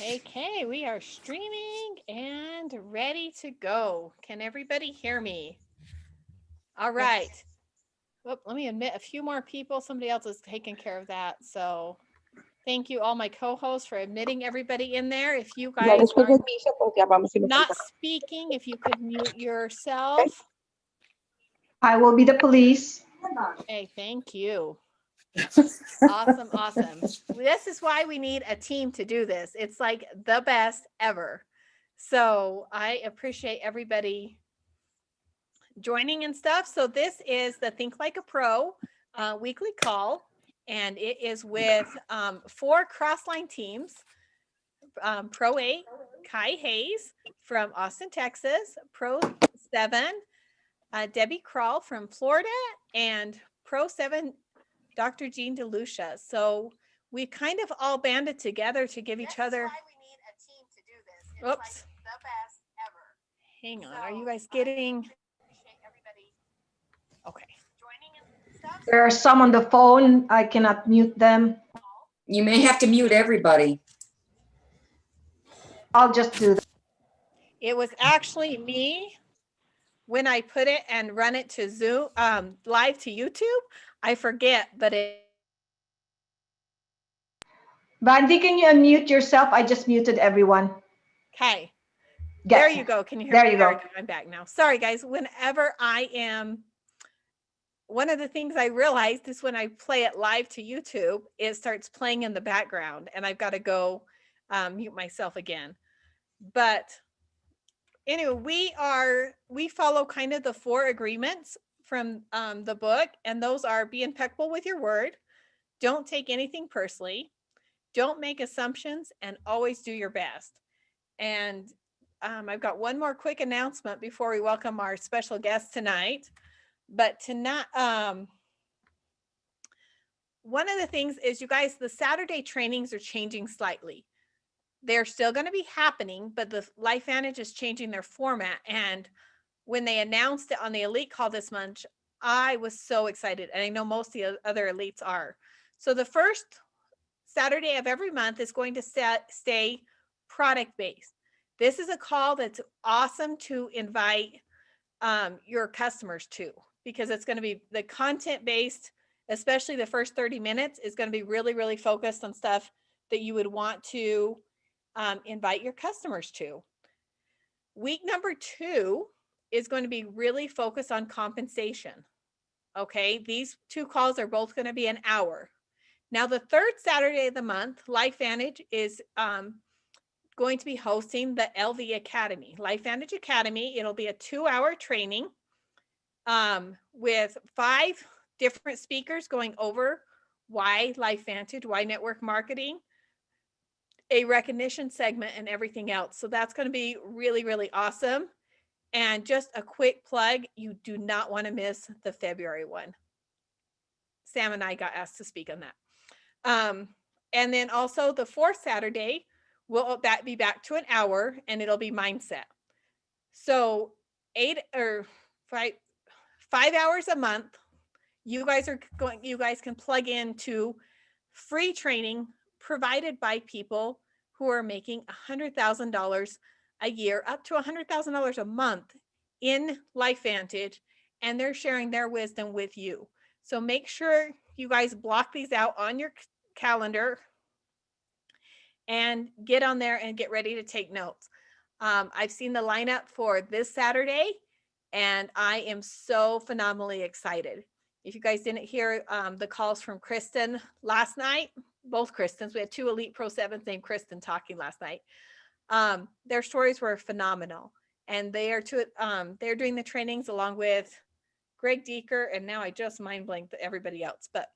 Okay, we are streaming and ready to go. Can everybody hear me? All right. Oh, let me admit a few more people. Somebody else is taking care of that. So thank you, all my co-hosts, for admitting everybody in there. If you guys are not speaking, if you could mute yourself. I will be the police. Hey, thank you. Awesome, awesome. This is why we need a team to do this. It's like the best ever. So I appreciate everybody joining and stuff. So this is the Think Like a Pro weekly call, and it is with 4 Crossline teams. Pro 8, Kai Hayes from Austin, Texas. Pro 7, Debbie Krall from Florida. And Pro 7, Dr. Jean DeLucia. So we kind of all banded together to give each other. Why we need a team to do this. It's Oops. Like the best ever. Hang on. Are you guys getting? Okay. There are some on the phone. I cannot mute them. You may have to mute everybody. I'll just do that. It was actually me when I put it and run it to Zoom, live to YouTube. I forget, but it. Vandy, can you unmute yourself? I just muted everyone. Okay. There you go. Can you hear there me? You go. I'm back now. Sorry, guys. Whenever I am, one of the things I realized is when I play it live to YouTube, it starts playing in the background, and I've got to go mute myself again. But anyway, we follow kind of the 4 agreements from the book, and those are: be impeccable with your word, don't take anything personally, don't make assumptions, and always do your best. And I've got one more quick announcement before we welcome our special guest tonight. But tonight, one of the things is, you guys, the Saturday trainings are changing slightly. They're still going to be happening, but the LifeVantage is changing their format. And when they announced it on the Elite Call this month, I was so excited. And I know most of the other elites are. So the first Saturday of every month is going to stay product-based. This is a call that's awesome to invite your customers to, because it's going to be the content-based, especially the first 30 minutes is going to be really, really focused on stuff that you would want to invite your customers to. Week number 2 is going to be really focused on compensation. Okay, these 2 calls are both going to be an hour. Now, the 3rd Saturday of the month, LifeVantage is going to be hosting the LV Academy, LifeVantage Academy. It'll be a 2-hour training with 5 different speakers going over why LifeVantage, why network marketing, a recognition segment, and everything else. So that's going to be really, really awesome. And just a quick plug, you do not want to miss the February one. Sam and I got asked to speak on that. And then also the 4th Saturday will be back to an hour, and it'll be mindset. So 5 hours a month, you guys can plug into free training provided by people who are making $100,000 a year, up to $100,000 a month in LifeVantage, and they're sharing their wisdom with you. So make sure you guys block these out on your calendar and get on there and get ready to take notes. I've seen the lineup for this Saturday, and I am so phenomenally excited. If you guys didn't hear the calls from Kristen last night, both Kristens, we had 2 Elite Pro 7s named Kristen talking last night. Their stories were phenomenal, and they're doing the trainings along with Greg Deeker, and now I just mind blanked everybody else, but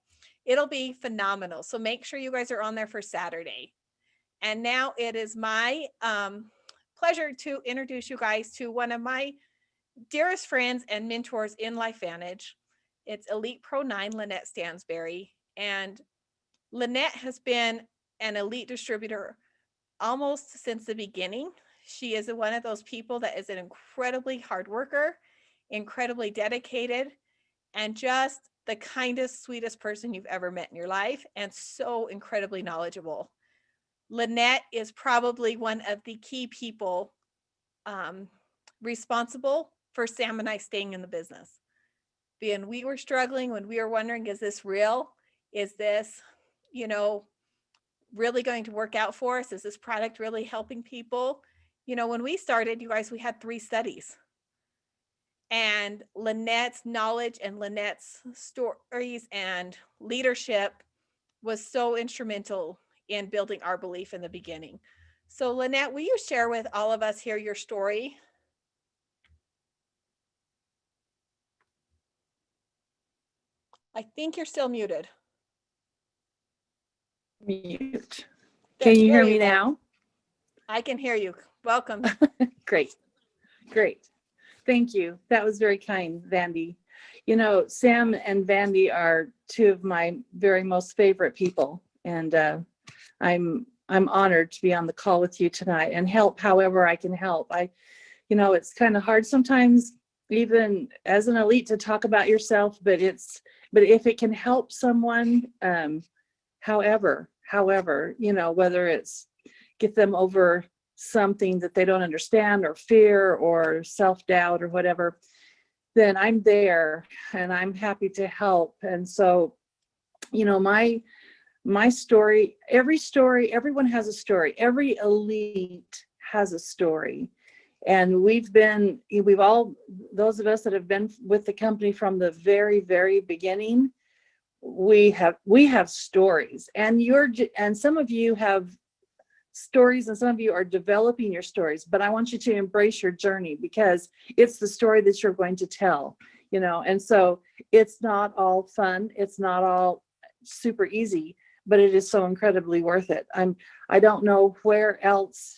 it'll be phenomenal. So make sure you guys are on there for Saturday. And now it is my pleasure to introduce you guys to one of my dearest friends and mentors in LifeVantage. It's Elite Pro 9, Lynnette Stansbury. And Lynnette has been an elite distributor almost since the beginning. She is one of those people that is an incredibly hard worker, incredibly dedicated, and just the kindest, sweetest person you've ever met in your life, and so incredibly knowledgeable. Lynnette is probably one of the key people responsible for Sam and I staying in the business. When we were struggling, when we were wondering, is this real? Is this, really going to work out for us? Is this product really helping people? When we started, you guys, we had 3 studies. And Lynnette's knowledge and Lynnette's stories and leadership was so instrumental in building our belief in the beginning. So Lynnette, will you share with all of us here your story? I think you're still muted. Mute. Can you hear me now? I can hear you. Welcome. Great. Thank you. That was very kind, Vandy. Sam and Vandy are 2 of my very most favorite people. And I'm honored to be on the call with you tonight and help however I can help. It's kind of hard sometimes, even as an elite, to talk about yourself, but if it can help someone, however, whether it's get them over something that they don't understand or fear or self-doubt or whatever, then I'm there and I'm happy to help. And so, my story, everyone has a story. Every elite has a story. And those of us that have been with the company from the very, very beginning, we have stories, and some of you have stories and some of you are developing your stories, but I want you to embrace your journey because it's the story that you're going to tell, and so it's not all fun. It's not all super easy, but it is so incredibly worth it. I don't know where else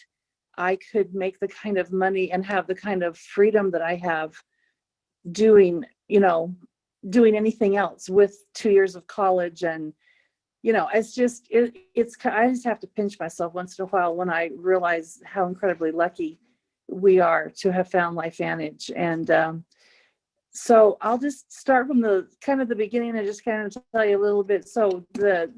I could make the kind of money and have the kind of freedom that I have doing anything else with 2 years of college. And it's just I just have to pinch myself once in a while when I realize how incredibly lucky we are to have found LifeVantage. And so I'll just start from the beginning and just kind of tell you a little bit. So the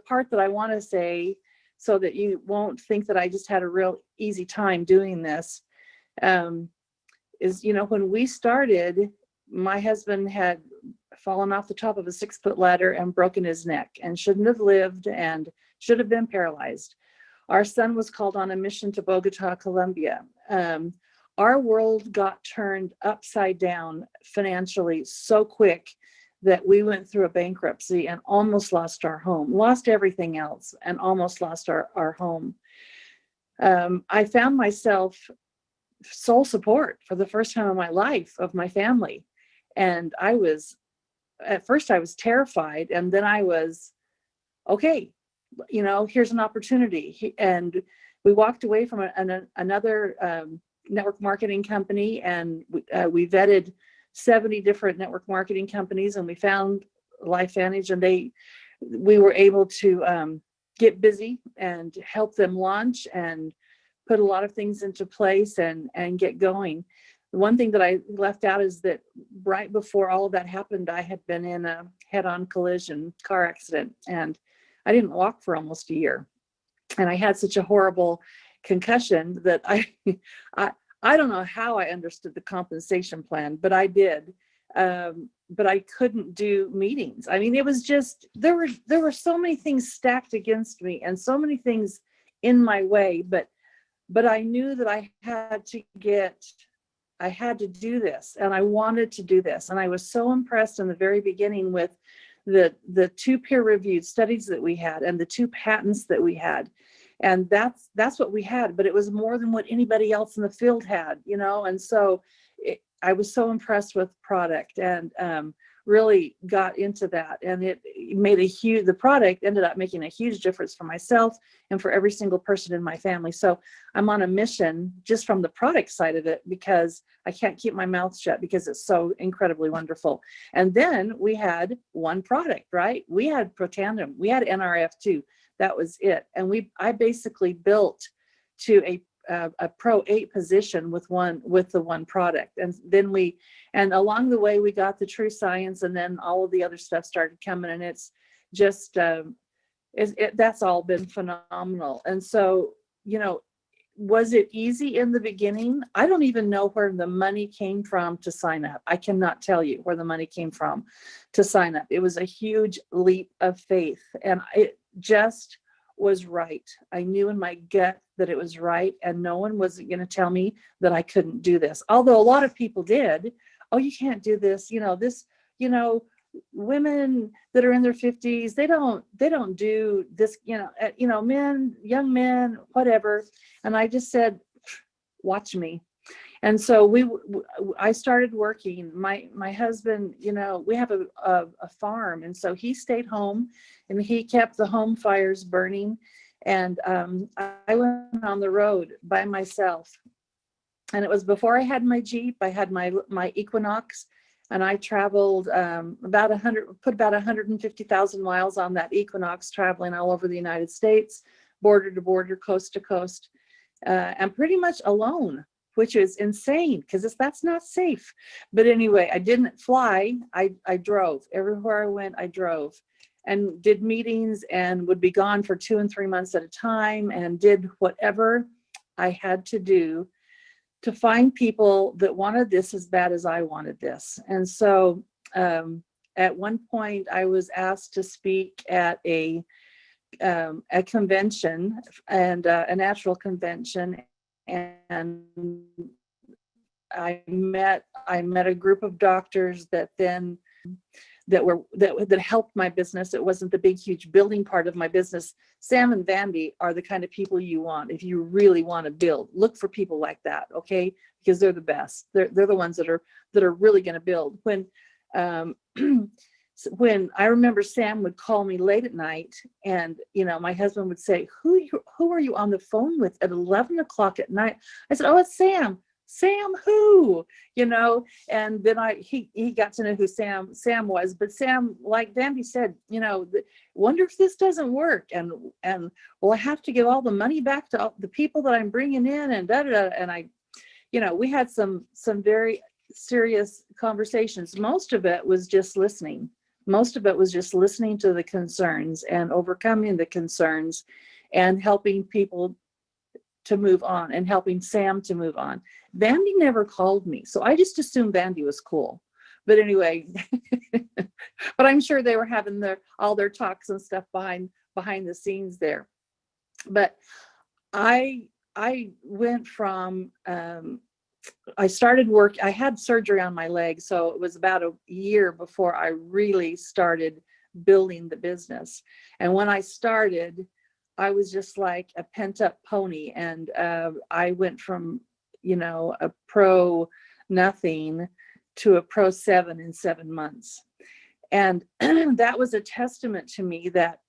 part that I want to say, so that you won't think that I just had a real easy time doing this, is when we started, my husband had fallen off the top of a 6-foot ladder and broken his neck and shouldn't have lived and should have been paralyzed. Our son was called on a mission to Bogota, Colombia. Our world got turned upside down financially so quick that we went through a bankruptcy and almost lost our home, lost everything else, and almost lost our home. I found myself sole support for the first time in my life of my family. And at first I was terrified, and then I was, okay, here's an opportunity. And we walked away from another network marketing company, and we vetted 70 different network marketing companies, and we found LifeVantage, and we were able to get busy and help them launch and put a lot of things into place and get going. The one thing that I left out is that right before all of that happened, I had been in a head-on collision car accident, and I didn't walk for almost a year. And I had such a horrible concussion that I don't know how I understood the compensation plan, but I did. But I couldn't do meetings. I mean, it was just, there were so many things stacked against me and so many things in my way, but I knew that I had to do this, and I wanted to do this. And I was so impressed in the very beginning with the 2 peer-reviewed studies that we had and the 2 patents that we had. And that's what we had, but it was more than what anybody else in the field had, and so I was so impressed with product and really got into that. And it made the product ended up making a huge difference for myself and for every single person in my family. So I'm on a mission just from the product side of it, because I can't keep my mouth shut because it's so incredibly wonderful. And then we had one product, right? We had Protandim, we had NRF2. That was it. And I basically built to a Pro 8 position with the one product. And then and along the way, we got the True Science, and then all of the other stuff started coming, and it's just, that's all been phenomenal. And so, was it easy in the beginning? I don't even know where the money came from to sign up. I cannot tell you where the money came from to sign up. It was a huge leap of faith, and it just was right. I knew in my gut that it was right, and no one was going to tell me that I couldn't do this. Although a lot of people did. Oh, you can't do this. Women that are in their 50s, they don't do this, men, young men, whatever. And I just said, watch me. And so I started working. My husband, we have a farm, and so he stayed home and he kept the home fires burning. And I went on the road by myself. And it was before I had my Jeep. I had my Equinox, and I traveled about 150,000 miles on that Equinox, traveling all over the United States, border to border, coast to coast, and pretty much alone, which is insane because that's not safe. But anyway, I didn't fly. I drove. Everywhere I went, I drove and did meetings and would be gone for 2 and 3 months at a time, and did whatever I had to do to find people that wanted this as bad as I wanted this. And so at one point I was asked to speak at a convention, and a natural convention, and I met a group of doctors that helped my business. It wasn't the big, huge building part of my business. Sam and Vandy are the kind of people you want if you really want to build. Look for people like that, okay? Because they're the best. They're the ones that are really going to build. When I remember Sam would call me late at night, and my husband would say, "Who are you on the phone with at 11 o'clock at night?" I said, "Oh, it's Sam." Sam who? And then he got to know who Sam was. But Sam, like Vandy said, wonder if this doesn't work, and well, I have to give all the money back to all the people that I'm bringing in, and da da da. And we had some very serious conversations. Most of it was just listening. Most of it was just listening to the concerns and overcoming the concerns, and helping people to move on, and helping Sam to move on. Vandy never called me, so I just assumed Vandy was cool. But anyway, but I'm sure they were having all their talks and stuff behind the scenes there. But I went from I started work. I had surgery on my leg, so it was about a year before I really started building the business. And when I started, I was just like a pent up pony. And I went from, a pro nothing to a pro 7 in 7 months. And that was a testament to me that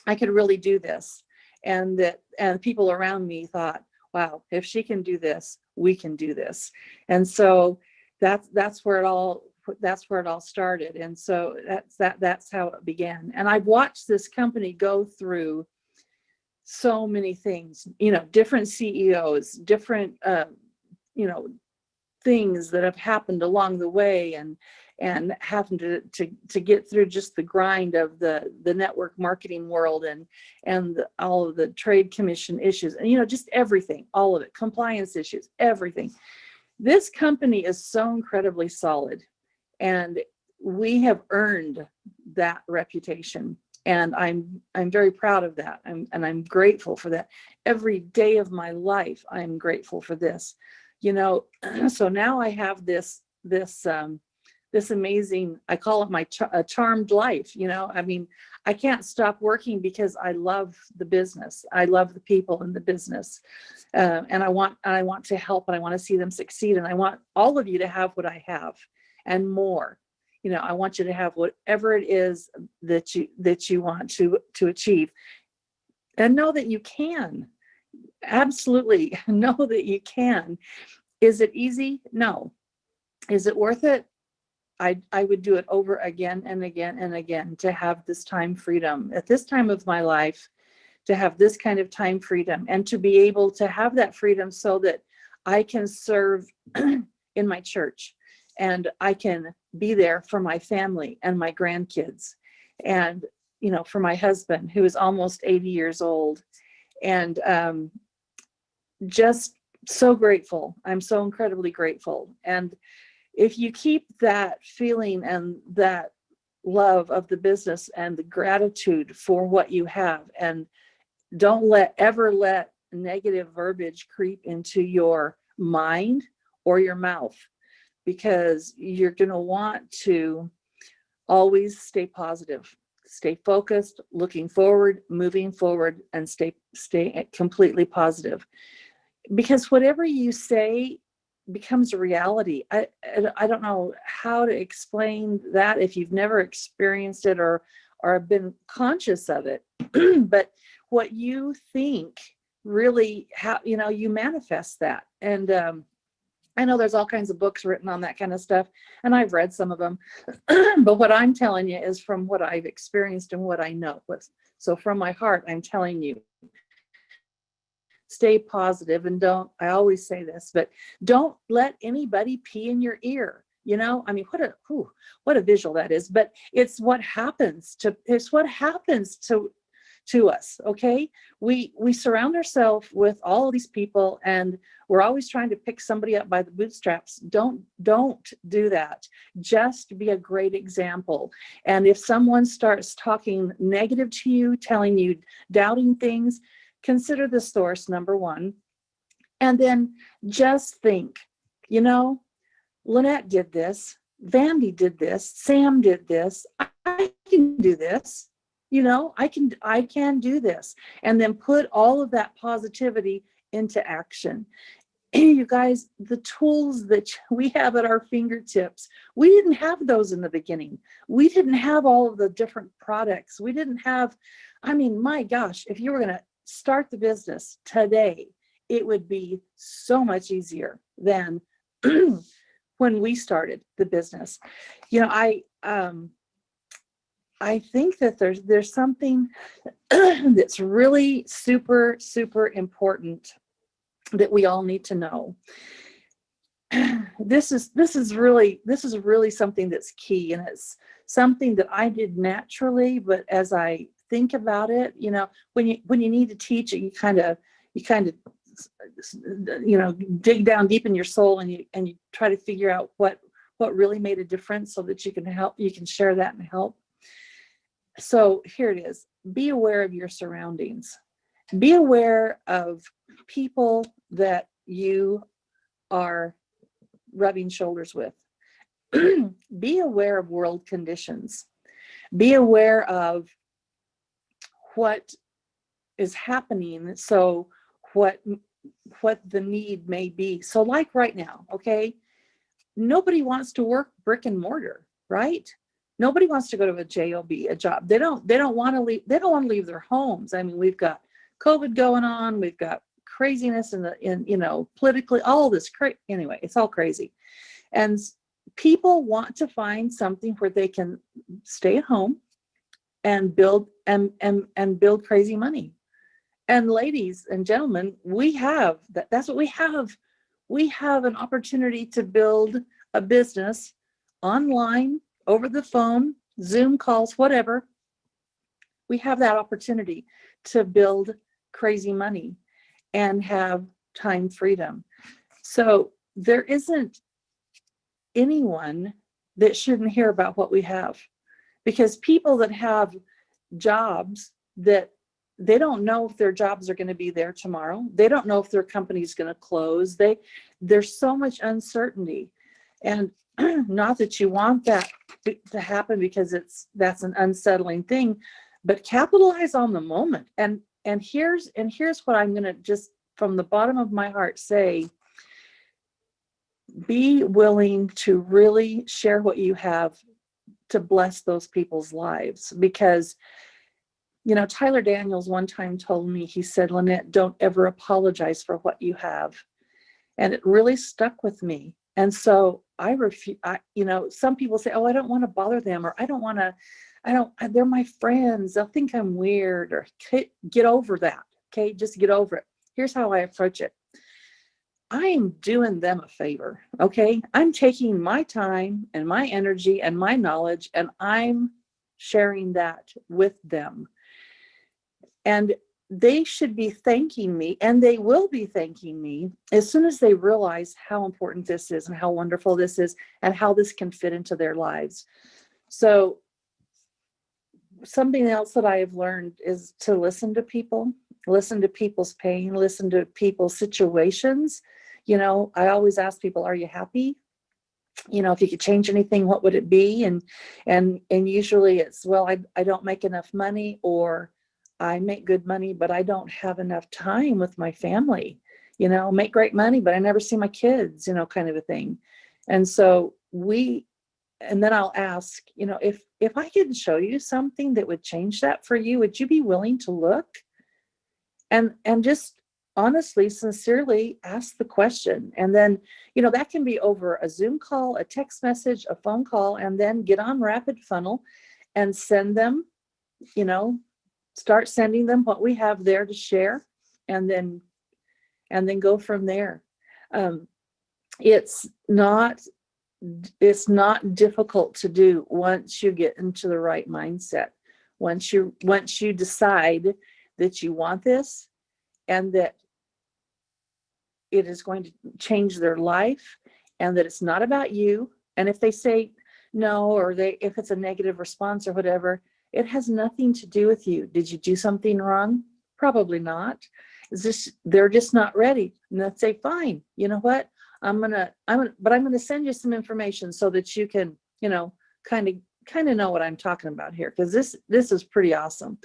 I could really do this. And people around me thought, wow, if she can do this, we can do this. And so that's where it all started. And so that's how it began. And I've watched this company go through so many things, different CEOs, different, things that have happened along the way, and having to get through just the grind of the network marketing world, and all of the trade commission issues, and, just everything, all of it, compliance issues, everything. This company is so incredibly solid, and we have earned that reputation. And I'm very proud of that. I'm grateful for that. Every day of my life, I'm grateful for this. So now I have this amazing, I call it my charmed life. I can't stop working because I love the business. I love the people in the business, and I want to help, and I want to see them succeed, and I want all of you to have what I have and more. I want you to have whatever it is that you want to achieve, and know that you can. Absolutely know that you can. Is it easy? No. Is it worth it? I would do it over again and again and again to have this time freedom at this time of my life, to have this kind of time freedom and to be able to have that freedom so that I can serve in my church and I can be there for my family and my grandkids and, you know, for my husband who is almost 80 years old. And just so grateful. I'm so incredibly grateful. And if you keep that feeling and that love of the business and the gratitude for what you have, and don't ever let negative verbiage creep into your mind or your mouth, because you're going to want to always stay positive, stay focused, looking forward, moving forward, and stay completely positive. Because whatever you say becomes a reality. I don't know how to explain that if you've never experienced it or been conscious of it. But what you think really, you manifest that. And I know there's all kinds of books written on that kind of stuff, and I've read some of them. But what I'm telling you is from what I've experienced and what I know. So from my heart, I'm telling you, stay positive, and I always say this, but don't let anybody pee in your ear. You know, I mean, what a visual that is, but it's what happens to us. Okay. We surround ourselves with all of these people, and we're always trying to pick somebody up by the bootstraps. Don't do that. Just be a great example. And if someone starts talking negative to you, telling you, doubting things, consider the source, number one. And then just think, you know, Lynnette did this, Vandy did this, Sam did this, I can do this, you know, I can do this. And then put all of that positivity into action. You guys, the tools that we have at our fingertips, we didn't have those in the beginning. We didn't have all of the different products. We didn't have, I mean, my gosh, if you were going to start the business today, it would be so much easier than when we started the business. You know, I think that there's something that's really super, super important that we all need to know. This is really something that's key, and it's something that I did naturally, but as I think about it, you know, when you need to teach it, you kind of you know, dig down deep in your soul, and you try to figure out what really made a difference so that you can share that and help. So here it is. Be aware of your surroundings. Be aware of people that you are rubbing shoulders with. Be aware of world conditions. Be aware of what is happening. So what the need may be. So like right now, okay, nobody wants to work brick and mortar, right? Nobody wants to go to a job, a job. They don't want to leave. They don't want to leave their homes. I mean, we've got COVID going on. We've got craziness in you know, politically, all this anyway, it's all crazy. And people want to find something where they can stay at home and build and build crazy money. And ladies and gentlemen, we have that's what we have. We have an opportunity to build a business online, over the phone, Zoom calls, whatever. We have that opportunity to build crazy money and have time freedom. So there isn't anyone that shouldn't hear about what we have, because people that have jobs that they don't know if their jobs are going to be there tomorrow. They don't know if their company is going to close. There's so much uncertainty, and not that you want that to happen, because that's an unsettling thing, but capitalize on the moment. And here's what I'm going to just from the bottom of my heart say: be willing to really share what you have to bless those people's lives. Because, you know, Tyler Daniels one time told me, he said, Lynnette, don't ever apologize for what you have. And it really stuck with me. And so I refuse, some people say, oh, I don't want to bother them, or they're my friends. They'll think I'm weird, or get over that. Okay. Just get over it. Here's how I approach it. I am doing them a favor. Okay. I'm taking my time and my energy and my knowledge, and I'm sharing that with them. And they should be thanking me, and they will be thanking me as soon as they realize how important this is and how wonderful this is and how this can fit into their lives. So something else that I have learned is to listen to people, listen to people's pain, listen to people's situations. I always ask people, are you happy? If you could change anything, what would it be? And usually it's, well, I don't make enough money, or I make good money, but I don't have enough time with my family, make great money, but I never see my kids, kind of a thing. And so and then I'll ask, if I could show you something that would change that for you, would you be willing to look? And just honestly, sincerely ask the question. And then, that can be over a Zoom call, a text message, a phone call, and then get on Rapid Funnel and send them, start sending them what we have there to share, and then go from there. It's not difficult to do once you get into the right mindset. Once you decide that you want this and that it is going to change their life, and that it's not about you. And if they say no, or if it's a negative response or whatever, it has nothing to do with you. Did you do something wrong? Probably not. They're just not ready. And they'll say, fine, you know what? I'm going to send you some information so that you can, kind of know what I'm talking about here. Cause this is pretty awesome,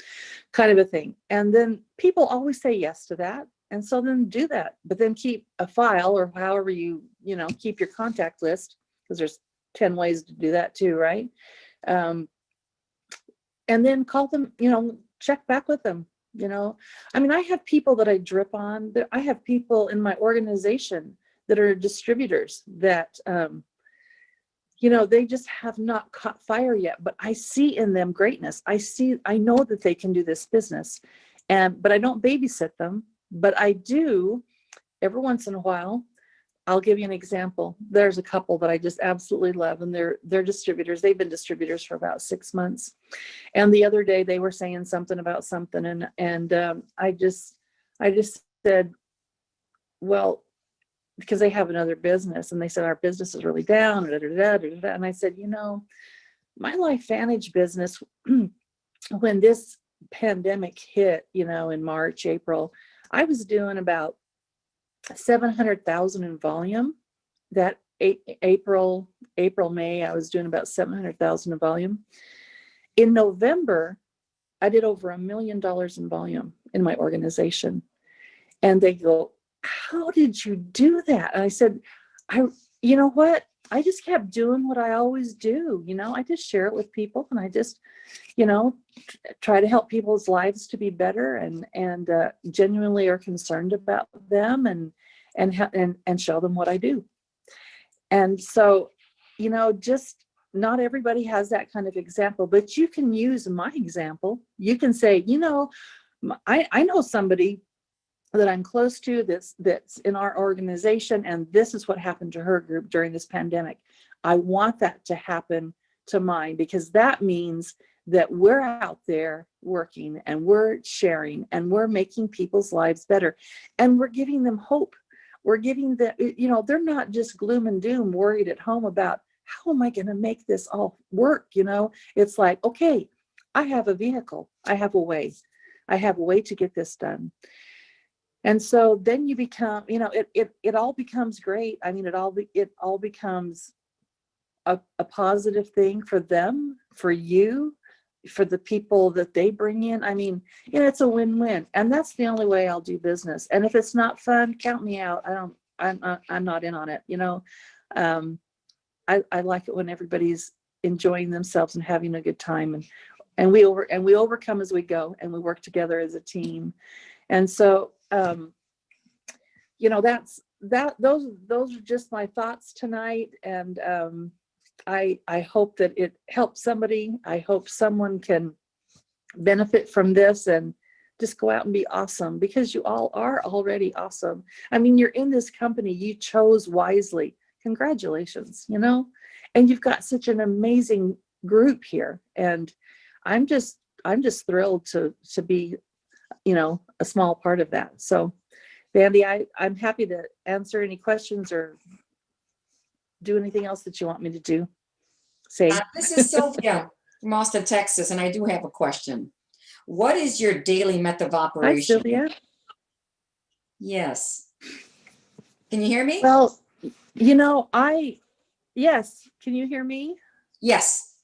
kind of a thing. And then people always say yes to that. And so then do that, but then keep a file, or however you keep your contact list, because there's 10 ways to do that too. Right. And then call them, check back with them. I have people that I drip on. I have people in my organization that are distributors that, they just have not caught fire yet, but I see in them greatness. I know that they can do this business, but I don't babysit them, but I do every once in a while. I'll give you an example. There's a couple that I just absolutely love, and they're distributors. They've been distributors for about 6 months. And the other day they were saying something about something, and I just said, well, because they have another business, and they said our business is really down, and I said, my LifeVantage business, when this pandemic hit, in March, April, I was doing about 700,000 in volume. That April, May, I was doing about 700,000 in volume. In November, I did over $1 million in volume in my organization. And they go, how did you do that? And I said, you know what? I just kept doing what I always do. I just share it with people, and I just, try to help people's lives to be better, and genuinely are concerned about them, and show them what I do. And so, just not everybody has that kind of example, but you can use my example. You can say, I know somebody that I'm close to that's in our organization, and this is what happened to her group during this pandemic. I want that to happen to mine, because that means that we're out there working, and we're sharing, and we're making people's lives better, and we're giving them hope. We're giving them, they're not just gloom and doom, worried at home about how am I going to make this all work? It's like, okay, I have a vehicle. I have a way to get this done. And so then you become, it all becomes great. It all becomes a positive thing for them, for you, for the people that they bring in. It's a win-win, and that's the only way I'll do business. And if it's not fun, count me out. I'm not in on it. I like it when everybody's enjoying themselves and having a good time, and we overcome as we go, and we work together as a team. And so, those are just my thoughts tonight. And I hope that it helps somebody. I hope someone can benefit from this and just go out and be awesome, because you all are already awesome. I mean, you're in this company, you chose wisely. Congratulations, and you've got such an amazing group here. And I'm just thrilled to be, a small part of that. So Vandy, I'm happy to answer any questions or do anything else that you want me to do. Say. This is Sylvia from Austin, Texas, and I do have a question. What is your daily method of Hi, operation? Sylvia. Yes. Can you hear me? Well, yes. Can you hear me? Yes.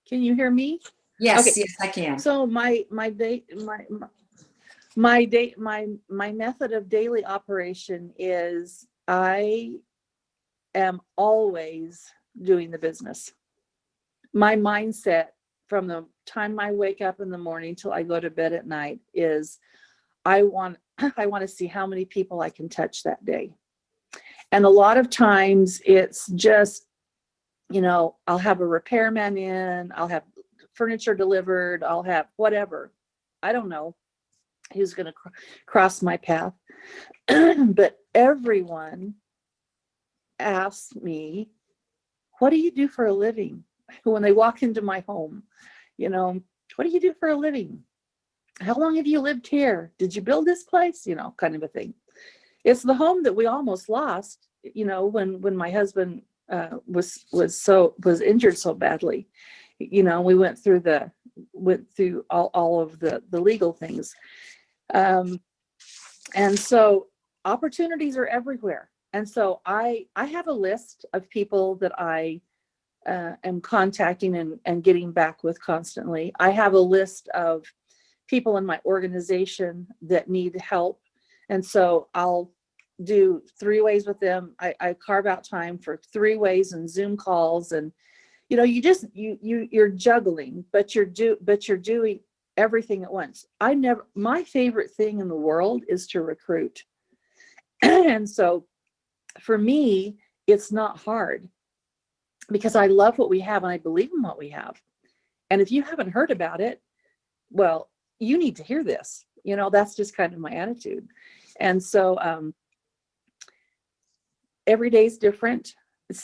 Can you hear me? Yes, Okay. yes, I can. So my method of daily operation is I am always doing the business. My mindset from the time I wake up in the morning till I go to bed at night is I want to see how many people I can touch that day. And a lot of times it's just, I'll have a repairman in, I'll have furniture delivered, I'll have whatever. I don't know who's going to cross my path. But everyone asks me, what do you do for a living? When they walk into my home, what do you do for a living? How long have you lived here? Did you build this place? Kind of a thing. It's the home that we almost lost, when my husband was injured so badly. We went through all of the legal things. And so opportunities are everywhere. And so I have a list of people that I am contacting and getting back with constantly. I have a list of people in my organization that need help. And so I'll do 3-ways with them. I carve out time for 3-ways and Zoom calls. And, you're juggling, but you're doing everything at once. My favorite thing in the world is to recruit. And so for me, it's not hard because I love what we have and I believe in what we have. And if you haven't heard about it, well, you need to hear this. That's just kind of my attitude. And so every day is different.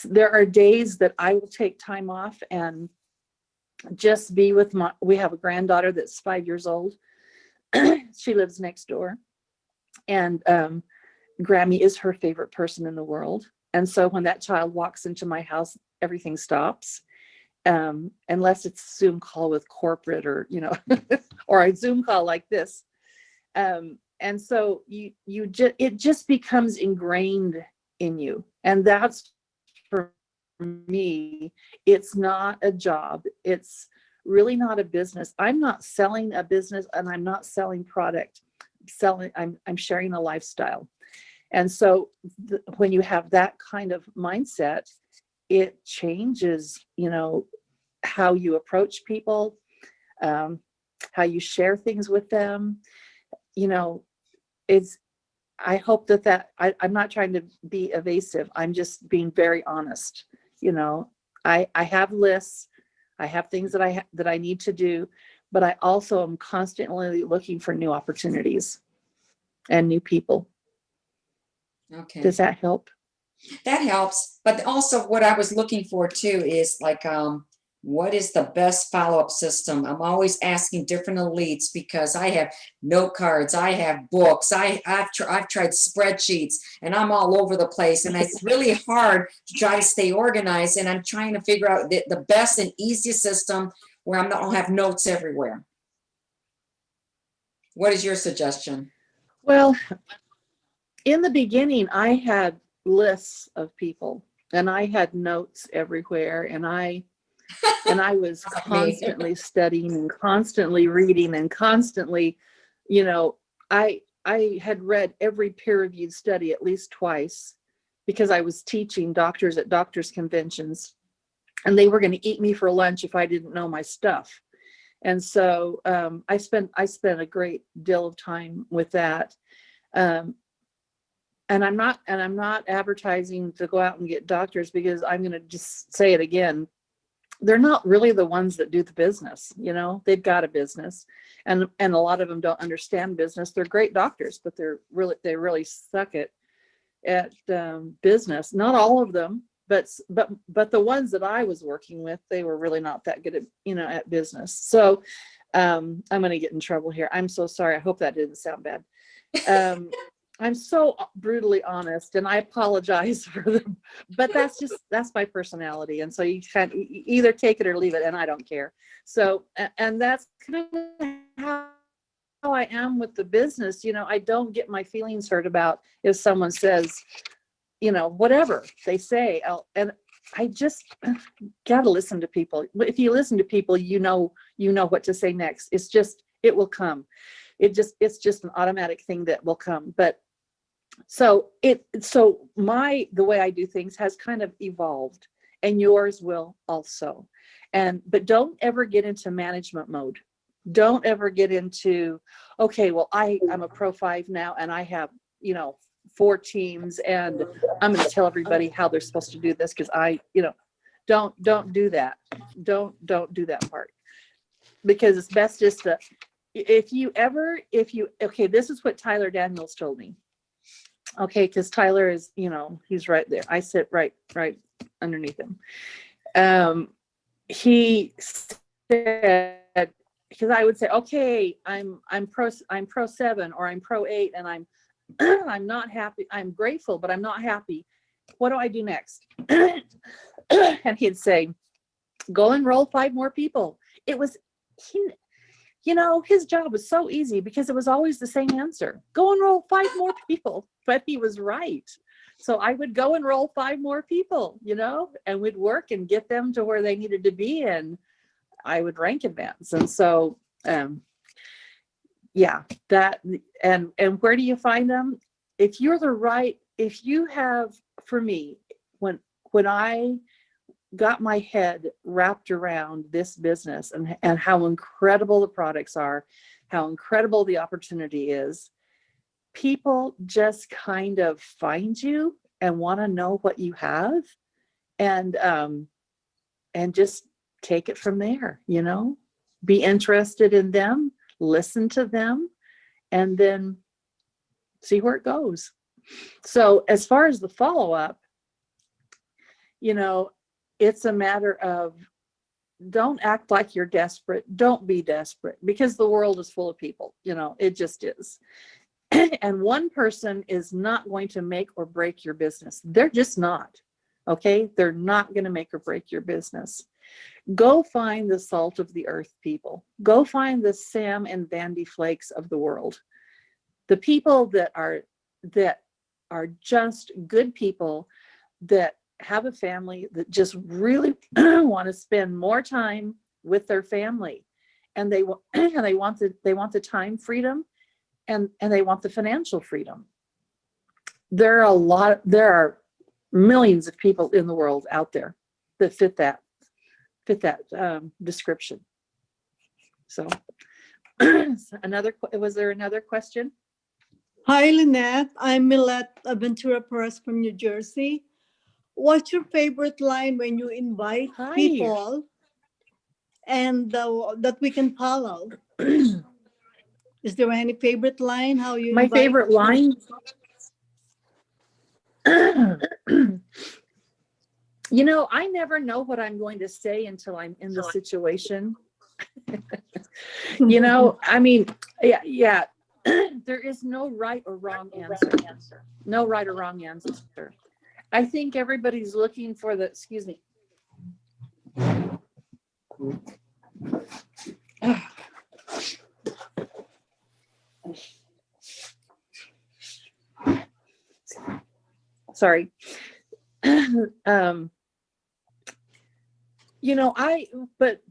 There are days that I will take time off and just be with we have a granddaughter that's 5 years old. She lives next door. And Grammy is her favorite person in the world. And so when that child walks into my house, everything stops. Unless it's a Zoom call with corporate or, or a Zoom call like this. And so it just becomes ingrained in you. And that's, for me, it's not a job. It's really not a business. I'm not selling a business and I'm not selling product. I'm sharing a lifestyle. And so when you have that kind of mindset, it changes, how you approach people, how you share things with them. I hope that I'm not trying to be evasive. I'm just being very honest. I have lists, I have things that I need to do, but I also am constantly looking for new opportunities and new people. Okay. Does that help? That helps. But also what I was looking for too is like, what is the best follow-up system? I'm always asking different elites because I have note cards, I have books, I've tried spreadsheets, and I'm all over the place. And it's really hard to try to stay organized. And I'm trying to figure out the best and easiest system where I don't have notes everywhere. What is your suggestion? Well, in the beginning, I had lists of people and I had notes everywhere, and I was constantly studying and constantly reading and constantly, I had read every peer-reviewed study at least twice because I was teaching doctors at doctors' conventions, and they were going to eat me for lunch if I didn't know my stuff. And so I spent a great deal of time with that. I'm not advertising to go out and get doctors, because I'm going to just say it again. They're not really the ones that do the business. You know, they've got a business, and a lot of them don't understand business. They're great doctors, but they really suck at business. Not all of them, but the ones that I was working with, they were really not that good at, at business. So I'm going to get in trouble here. I'm so sorry. I hope that didn't sound bad. I'm so brutally honest, and I apologize for them, but that's my personality. And so you can either take it or leave it, and I don't care. So, and that's kind of how I am with the business. I don't get my feelings hurt about if someone says, whatever they say, and I just got to listen to people. If you listen to people, you know what to say next. It will come. It's just an automatic thing that will come. But the way I do things has kind of evolved, and yours will also. But don't ever get into management mode. Don't ever get into, okay, well, I'm a Pro 5 now, and I have, 4 teams, and I'm going to tell everybody how they're supposed to do this, because don't do that. Don't do that part, because it's best just to, okay, this is what Tyler Daniels told me. Okay, because Tyler is, he's right there. I sit right underneath him. He said, because I would say, okay, I'm Pro 7 or I'm Pro 8, and I'm not happy. I'm grateful, but I'm not happy. What do I do next? And he'd say, go enroll 5 more people. It was, his job was so easy, because it was always the same answer. Go enroll 5 more people. But he was right. So I would go enroll 5 more people, and we'd work and get them to where they needed to be. And I would rank advance. And so, that, and where do you find them? If you have, for me, when I got my head wrapped around this business and how incredible the products are, how incredible the opportunity is, people just kind of find you and want to know what you have, and just take it from there. Be interested in them, listen to them, and then see where it goes. So as far as the follow-up, it's a matter of, don't act like you're desperate. Don't be desperate, because the world is full of people. It just is. And one person is not going to make or break your business. They're just not. Okay? They're not going to make or break your business. Go find the salt of the earth people. Go find the Sam and Vandy Flakes of the world. The people that are just good people, that have a family, that just really want to spend more time with their family, and they want the time freedom, and they want the financial freedom. There are millions of people in the world out there that fit that description. So was there another question? Hi, Lynnette. I'm Millette Ventura Perez from New Jersey. What's your favorite line when you invite people and that we can follow? Is there any favorite line? How you My favorite line? I never know what I'm going to say until I'm in the situation. I mean, yeah. There is no right or wrong answer. No right or wrong answer. I think everybody's looking for excuse me. Sorry. But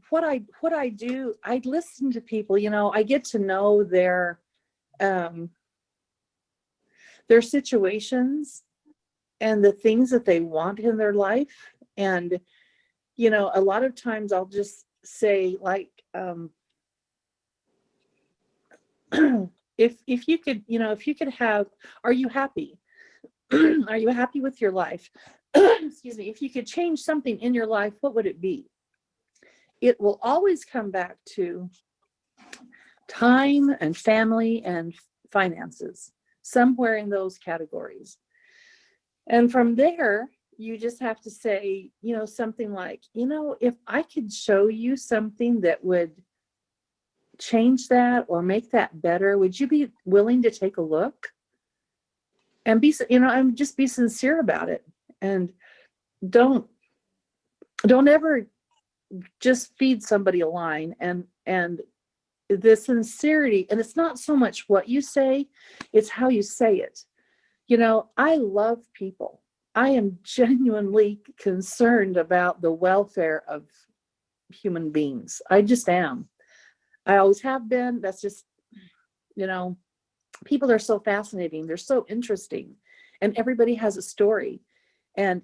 what I do, I listen to people, I get to know their situations and the things that they want in their life. And, a lot of times I'll just say, like, if you could have, are you happy? Are you happy with your life? Excuse me. If you could change something in your life, what would it be? It will always come back to time and family and finances, somewhere in those categories. And from there, you just have to say, something like, if I could show you something that would change that or make that better, would you be willing to take a look? And just be sincere about it. And don't ever just feed somebody a line. And the sincerity, and it's not so much what you say, it's how you say it. I love people. I am genuinely concerned about the welfare of human beings. I just am. I always have been. That's just, people are so fascinating. They're so interesting. And everybody has a story. And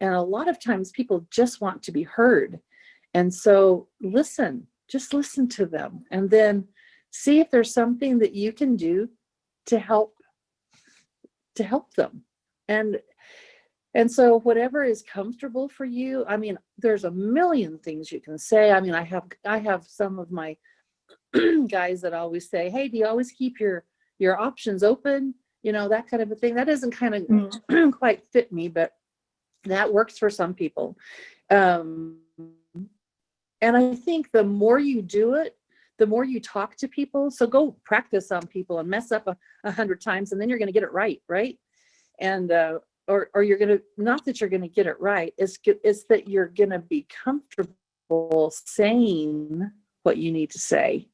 a lot of times people just want to be heard. And so just listen to them, and then see if there's something that you can do to help them. And so whatever is comfortable for you, there's a million things you can say. I have some of my guys that always say, hey, do you always keep your options open? That kind of a thing. That doesn't kind of quite fit me, but that works for some people. And I think the more you do it, the more you talk to people. So go practice on people and mess up 100 times, and then you're going to get it right. And or you're going to, not that you're going to get it right, it's that you're going to be comfortable saying what you need to say.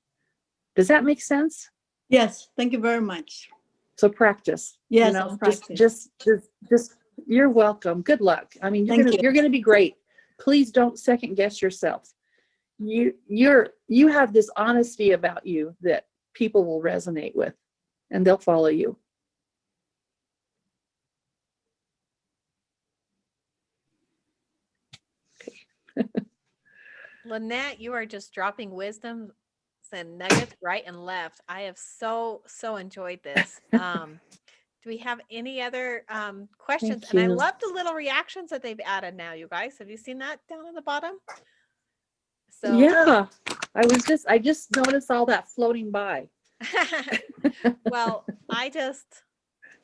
Does that make sense? Yes, thank you very much. So practice. Yes, I'll practice. Just you're welcome. Good luck. You're going to be great. Please don't second guess yourself. You have this honesty about you that people will resonate with, and they'll follow you. Lynnette, you are just dropping wisdom and nuggets right and left. I have so enjoyed this. Do we have any other questions? Thank And I you. love the little reactions that they've added now, you guys. Have you seen that down at the bottom? So Yeah, I just noticed all that floating by. well, I just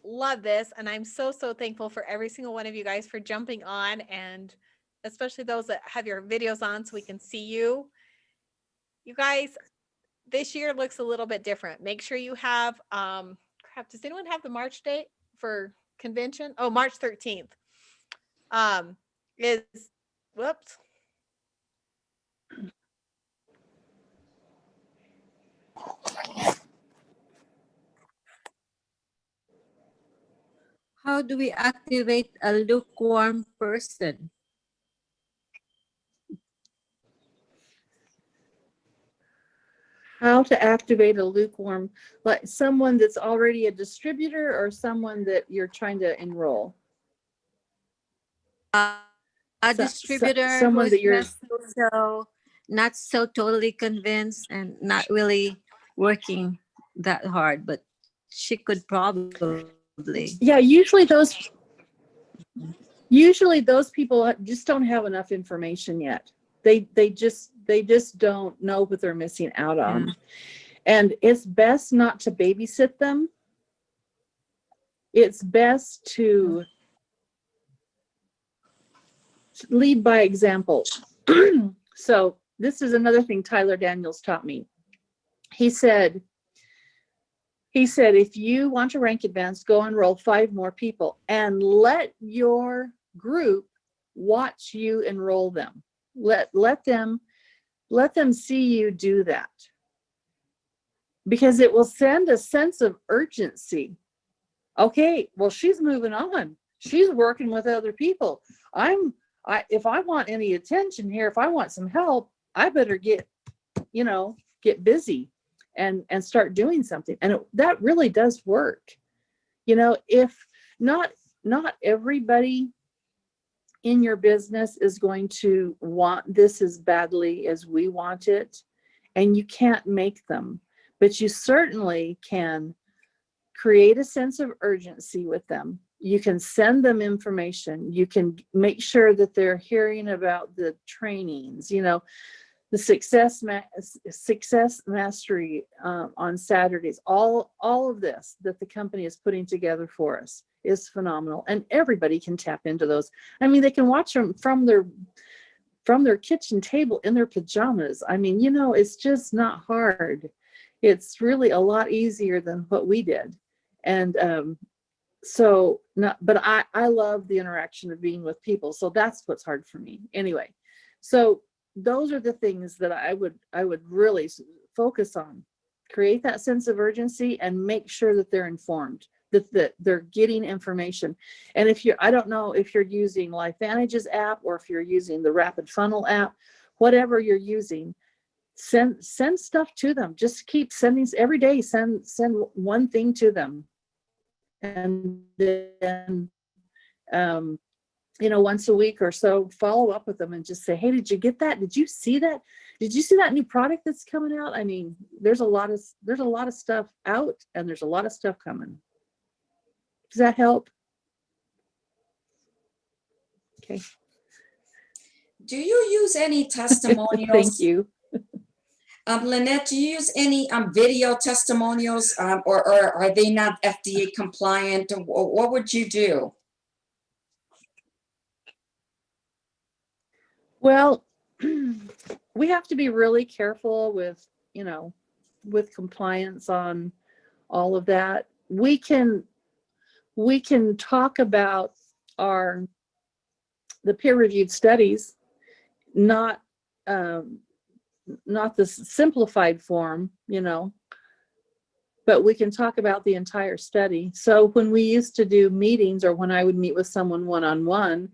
love this, and I'm so thankful for every single one of you guys for jumping on, and especially those that have your videos on so we can see you. You guys, this year looks a little bit different. Make sure you have does anyone have the March date for convention? Oh, March 13th. Whoops. How do we activate a lukewarm person? How to activate a lukewarm, like someone that's already a distributor or someone that you're trying to enroll? A distributor someone who's that you're not so totally convinced and not really working that hard, but she could probably. Yeah, usually those people just don't have enough information yet. They just don't know what they're missing out on. Yeah. And it's best not to babysit them. It's best to lead by example. So this is another thing Tyler Daniels taught me. He said, if you want to rank advanced, go enroll 5 more people and let your group watch you enroll them. Let them see you do that, because it will send a sense of urgency. Okay, well, she's moving on. She's working with other people. If I want any attention here, if I want some help, I better get busy and start doing something. And that really does work. If not everybody in your business is going to want this as badly as we want it, and you can't make them, but you certainly can create a sense of urgency with them you can send them information. You can make sure that they're hearing about the trainings, you know, the success mastery on Saturdays. All of this that the company is putting together for us is phenomenal, and everybody can tap into those. I mean, they can watch them from their kitchen table in their pajamas. I mean, you know, it's just not hard. It's really a lot easier than what we did. And but I love the interaction of being with people. So that's what's hard for me. Anyway, so those are the things that I would really focus on. Create that sense of urgency and make sure that they're informed, that they're getting information. And I don't know if you're using LifeVantage's app or if you're using the Rapid Funnel app, whatever you're using, send stuff to them. Just keep sending every day. Send one thing to them, and then you know, once a week or so, follow up with them and just say, hey, did you get that? Did you see that? Did you see that new product that's coming out? I mean, there's a lot of stuff out, and there's a lot of stuff coming. Does that help? Okay. Do you use any testimonials? Thank you. Lynnette, do you use any video testimonials, or are they not FDA compliant? What would you do? Well, we have to be really careful with, you know, with compliance on all of that. We can talk about the peer-reviewed studies, not the simplified form, you know, but we can talk about the entire study. So when we used to do meetings, or when I would meet with someone one-on-one,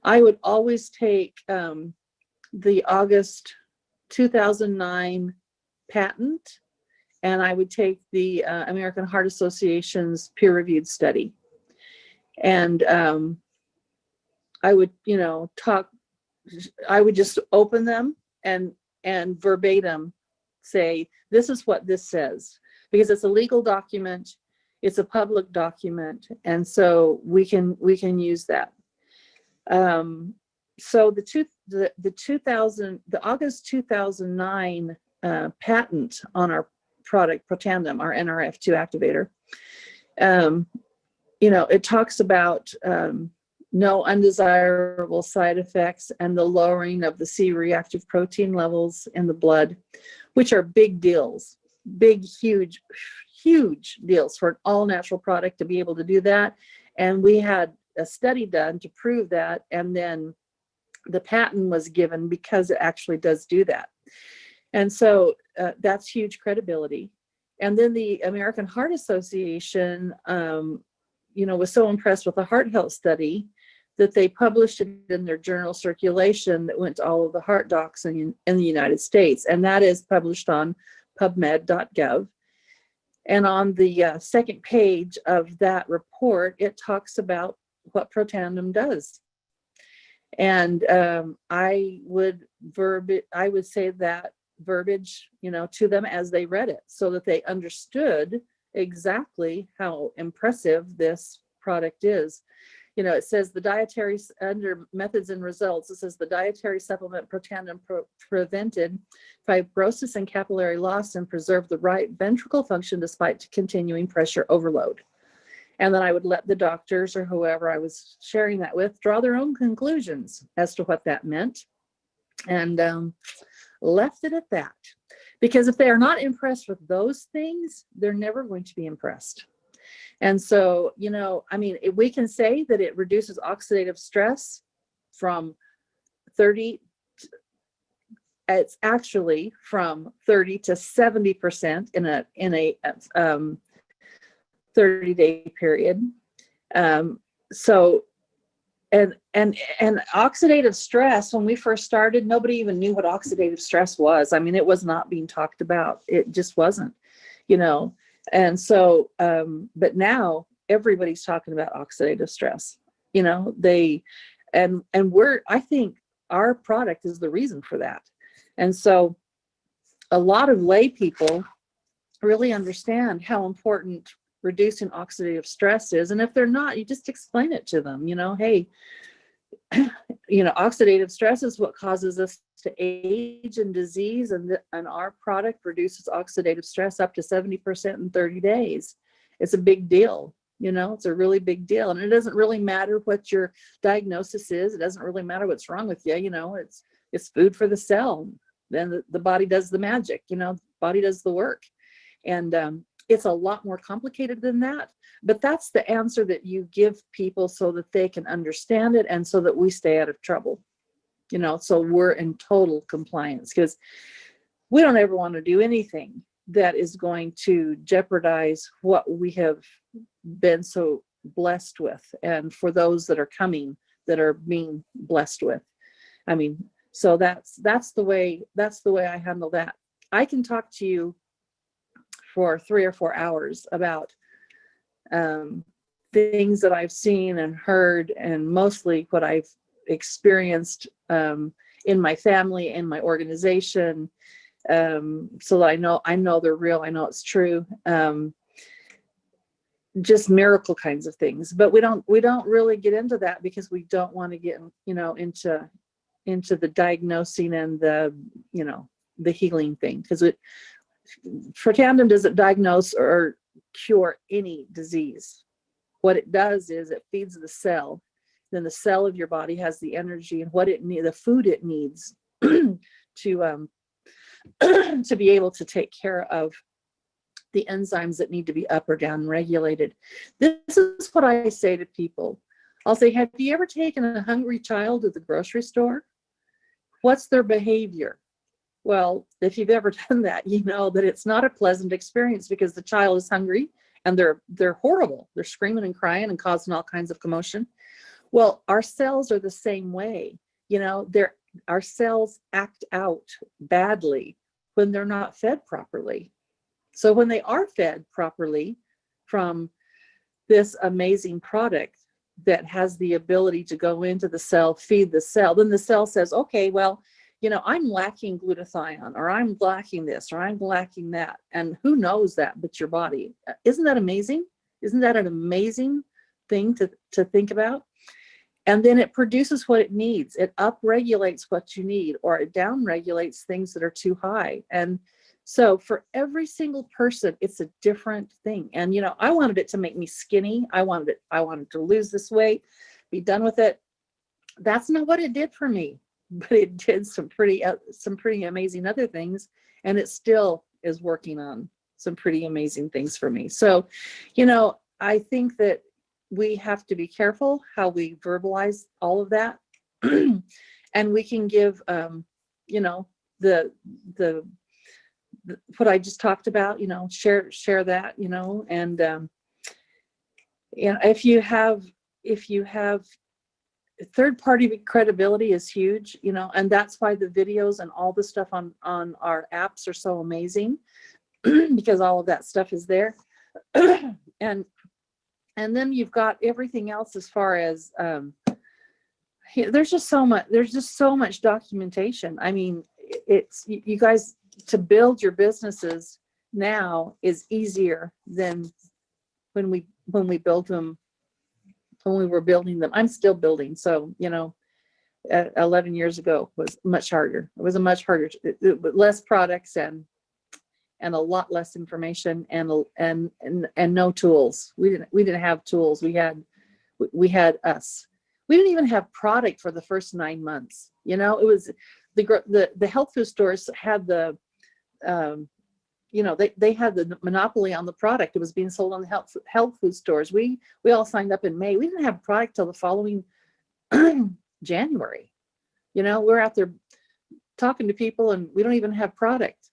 I would always take the August 2009 patent, and I would take the American Heart Association's peer-reviewed study. And I would, you know, I would just open them and verbatim say, this is what this says, because it's a legal document, it's a public document, and so we can use that. So the August 2009 patent on our product Protandim, our NRF2 activator, you know, it talks about no undesirable side effects and the lowering of the C-reactive protein levels in the blood, which are big deals, huge deals for an all-natural product to be able to do that. And we had a study done to prove that, and then the patent was given because it actually does do that. And so that's huge credibility. And then the American Heart Association, you know, was so impressed with the heart health study that they published it in their journal Circulation that went to all of the heart docs in the United States. And that is published on pubmed.gov. And on the second page of that report, it talks about what Protandim does. And I would say that verbiage, you know, to them as they read it, so that they understood exactly how impressive this product is. You know, it says the dietary, under methods and results, it says the dietary supplement Protandim prevented fibrosis and capillary loss and preserved the right ventricle function despite continuing pressure overload. And then I would let the doctors or whoever I was sharing that with draw their own conclusions as to what that meant, and left it at that. Because if they are not impressed with those things, they're never going to be impressed. And so, you know, I mean, we can say that it reduces oxidative stress from 30, it's actually from 30 to 70% in a 30-day period. So, and oxidative stress, when we first started, nobody even knew what oxidative stress was. I mean, it was not being talked about. It just wasn't, you know. And so, but now everybody's talking about oxidative stress, you know, I think our product is the reason for that. And so a lot of lay people really understand how important reducing oxidative stress is. And if they're not, you just explain it to them, hey, oxidative stress is what causes us to age and disease, and our product reduces oxidative stress up to 70% in 30 days. It's a big deal. It's a really big deal. And it doesn't really matter what your diagnosis is. It doesn't really matter what's wrong with you. It's food for the cell. Then the body does the magic, the body does the work. And it's a lot more complicated than that. But that's the answer that you give people so that they can understand it and so that we stay out of trouble. So we're in total compliance, because we don't ever want to do anything that is going to jeopardize what we have been so blessed with, and for those that are coming that are being blessed with. So that's the way I handle that. I can talk to you for 3 or 4 hours about things that I've seen and heard, and mostly what I've experienced in my family and my organization, so that I know they're real. I know it's true. Just miracle kinds of things, but we don't really get into that because we don't want to get into the diagnosing and the healing thing, because Protandim doesn't diagnose or cure any disease. What it does is it feeds the cell. Then the cell of your body has the energy and what it needs, the food it needs to be able to take care of the enzymes that need to be up or down regulated. This is what I say to people. I'll say, have you ever taken a hungry child to the grocery store? What's their behavior? Well, if you've ever done that, you know that it's not a pleasant experience, because the child is hungry and they're horrible. They're screaming and crying and causing all kinds of commotion. Well, our cells are the same way. Our cells act out badly when they're not fed properly. So when they are fed properly from this amazing product that has the ability to go into the cell, feed the cell, then the cell says, okay, well, I'm lacking glutathione, or I'm lacking this, or I'm lacking that. And who knows that but your body? Isn't that amazing? Isn't that an amazing thing to think about? And then it produces what it needs. It upregulates what you need, or it downregulates things that are too high. And so for every single person, it's a different thing. And, I wanted it to make me skinny. I wanted to lose this weight, be done with it. That's not what it did for me, but it did some pretty amazing other things. And it still is working on some pretty amazing things for me. So, I think that we have to be careful how we verbalize all of that. And we can give, the what I just talked about, share that, and if you have third-party credibility is huge, and that's why the videos and all the stuff on our apps are so amazing, because all of that stuff is there. And then you've got everything else as far as there's just so much documentation. I mean, it's, you guys, to build your businesses now is easier than when we built them, when we were building them. I'm still building, so 11 years ago was much harder. It was a much harder, less products and a lot less information and no tools. We didn't have tools. We had us. We didn't even have product for the first 9 months. It was the health food stores had the they had the monopoly on the product. It was being sold on the health food stores. We all signed up in May. We didn't have product till the following January. We're out there talking to people and we don't even have product.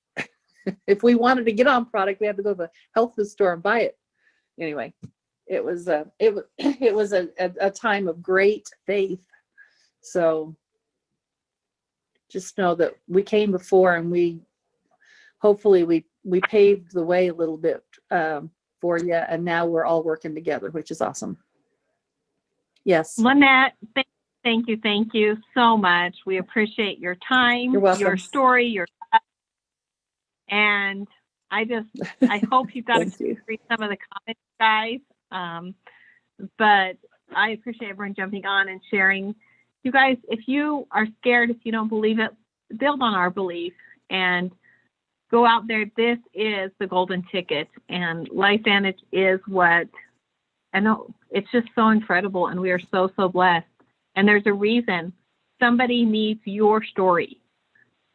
If we wanted to get on product, we had to go to the health food store and buy it. Anyway, it was a time of great faith. So just know that we came before, and hopefully we paved the way a little bit for you, and now we're all working together, which is awesome. Yes. Lynnette, thank you so much. We appreciate your time, You're welcome. your story, and I hope you got Thank to you. read some of the comments, guys. But I appreciate everyone jumping on and sharing. You guys, if you are scared, if you don't believe it, build on our belief and go out there. This is the golden ticket, and LifeVantage is what, I know, it's just so incredible, and we are so, so blessed. And there's a reason somebody needs your story.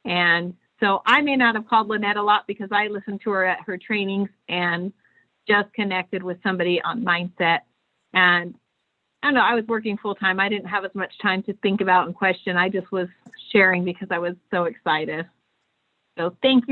And so I may not have called Lynnette a lot because I listened to her at her trainings and just connected with somebody on mindset. And I don't know, I was working full time. I didn't have as much time to think about and question. I just was sharing because I was so excited. So thank you.